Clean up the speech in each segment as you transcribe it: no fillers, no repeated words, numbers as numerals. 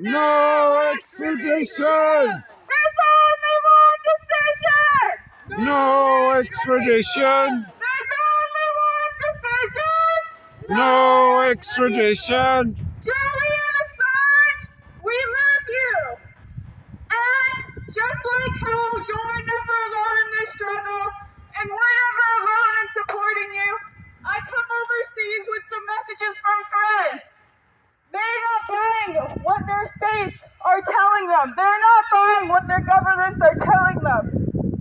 No extradition! There's only one decision! No extradition! There's only one decision! No extradition! Julian Assange, we love you! And just like how you're never alone in this struggle, and we're never alone in supporting you, I come overseas with some messages from friends. They're not buying what their states are telling them. They're not buying what their governments are telling them.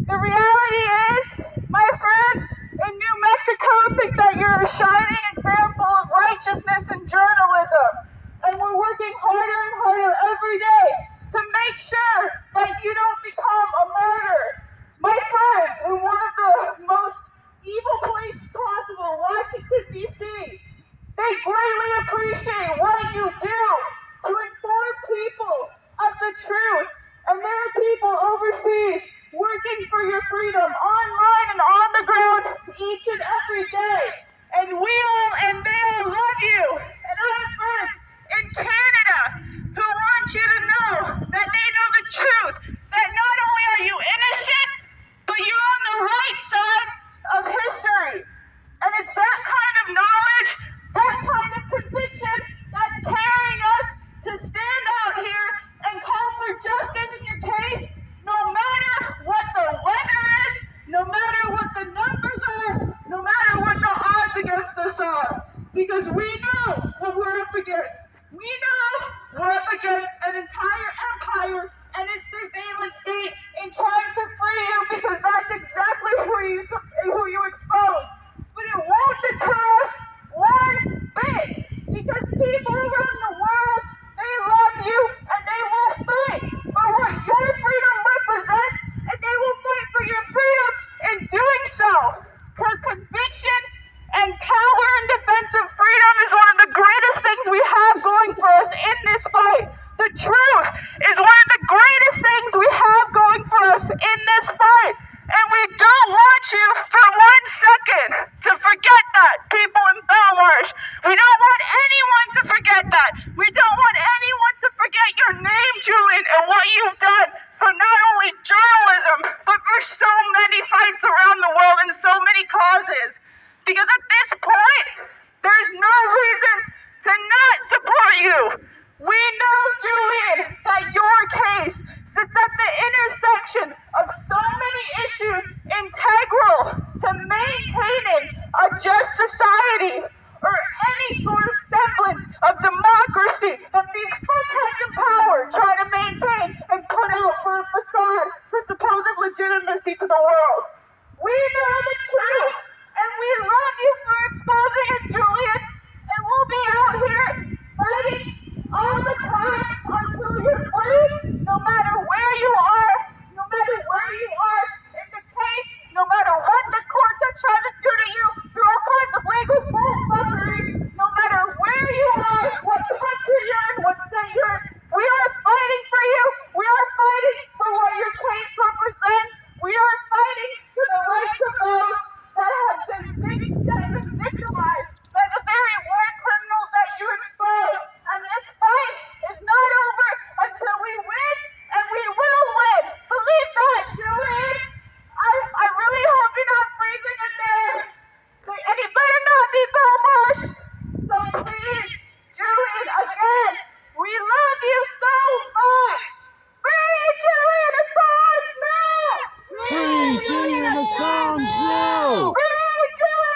The reality is, my friends in New Mexico think that you're a shining example of righteousness and journalism. And we're working harder and harder every day to make sure that you don't become a martyr. My friends, in one of the most evil places possible, Washington, D.C., they greatly appreciate what you do to inform people of the truth. And there are people overseas working for your freedom online and on the ground each and every day. And we all and they all love you. And I have friends in Canada who want you to know that they know the truth, that not only are you innocent, but you're on the right side of history. And it's that kind of knowledge, that kind of conviction that's carrying us to stand out here and call for justice in your case, no matter what the weather is, no matter what the numbers are, no matter what the odds against us are. Because we know what we're up against. We know we're up against an entire empire and its surveillance state in trying to free you, because that's exactly who you expose. But it won't deter us one bit, because people around the world, they love you and they will fight for what your freedom represents, and they will fight for your freedom in doing so. Because conviction and power in defense of freedom is one of the greatest things we have going for us in this fight. The truth is one of the greatest things we have going for us in this fight. And we don't want you for 1 second to forget that, people in Belmarsh. We don't want anyone to forget that. We don't want anyone to forget your name, Julian, and what you've done for not only journalism, but for so many fights around the world and so many causes. Because at this point, there's no reason to not support you. We know, Julian, that your case sits at the intersection of so many issues integral to maintaining a just society or any sort of semblance of democracy that these heads in power try to maintain and put out for a facade for supposed legitimacy to the world. We know the truth, and we love you for exposing it, Julian, and we'll be out here fighting all the time until you're free, no matter where you are, no matter where you are in the case, no matter what the courts are trying to do to you through all kinds of legal bullfuckery, no matter where you are, what country you're in, what state you're in, we are fighting for you. We are fighting for what your case represents. We are fighting for the rights of those that have been victimized by the very war criminals that you expose. And this fight is not over until we win, and we will win. Believe that, Julian. I really hope you're not freezing in there. And it better not be Belmarsh. So please, Julian, again, we love you so much. Free Julian Assange now! Free Julian Assange now! Free Julian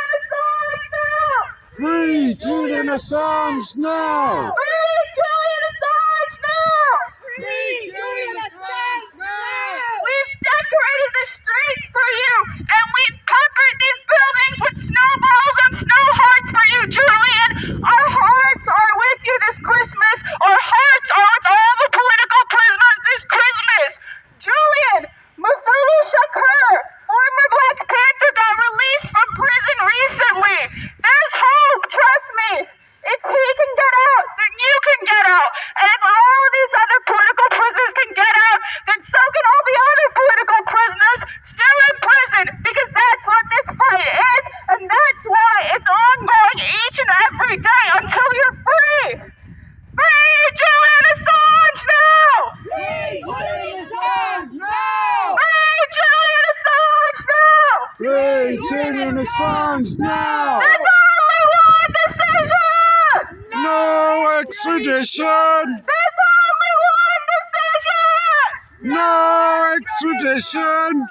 Assange now! Free Julian Assange now! Free Julian Assange now! Free Julian Assange now! We've decorated the streets for you, and we've peppered these buildings with snowballs and snow hearts for you, Julian! Our hearts are with you this Christmas! Our hearts are with all the political prisoners this Christmas! Julian, Mafulu Shakur, former Black Panther, got released from prison recently. There's hope, trust me. If he can get out, then you Free Julian Assange now! There's only one decision! No extradition! There's only one decision! No extradition!